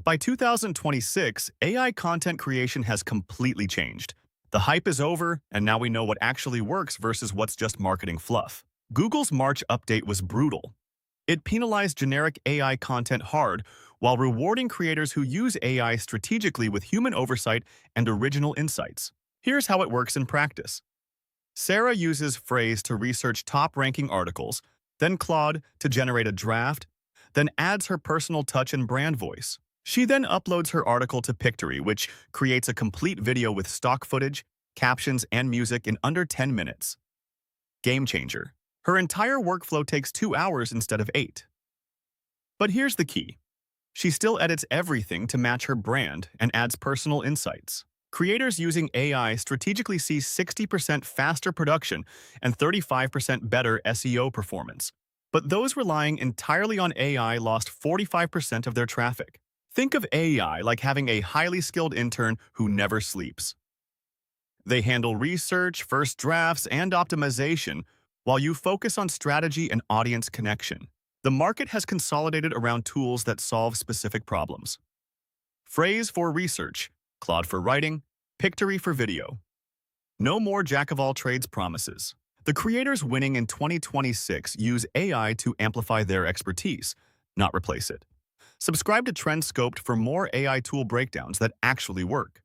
By 2026, AI content creation has completely changed. The hype is over, and now we know what actually works versus what's just marketing fluff. Google's March update was brutal. It penalized generic AI content hard while rewarding creators who use AI strategically with human oversight and original insights. Here's how it works in practice. Sarah uses Frase to research top-ranking articles, then Claude to generate a draft, then adds her personal touch and brand voice. She then uploads her article to Pictory, which creates a complete video with stock footage, captions, and music in under 10 minutes. Game changer. Her entire workflow takes 2 hours instead of 8. But here's the key. She still edits everything to match her brand and adds personal insights. Creators using AI strategically see 60% faster production and 35% better SEO performance. But those relying entirely on AI lost 45% of their traffic. Think of AI like having a highly skilled intern who never sleeps. They handle research, first drafts, and optimization, while you focus on strategy and audience connection. The market has consolidated around tools that solve specific problems. Frase for research, Claude for writing, Pictory for video. No more jack-of-all-trades promises. The creators winning in 2026 use AI to amplify their expertise, not replace it. Subscribe to Trendscoped for more AI tool breakdowns that actually work.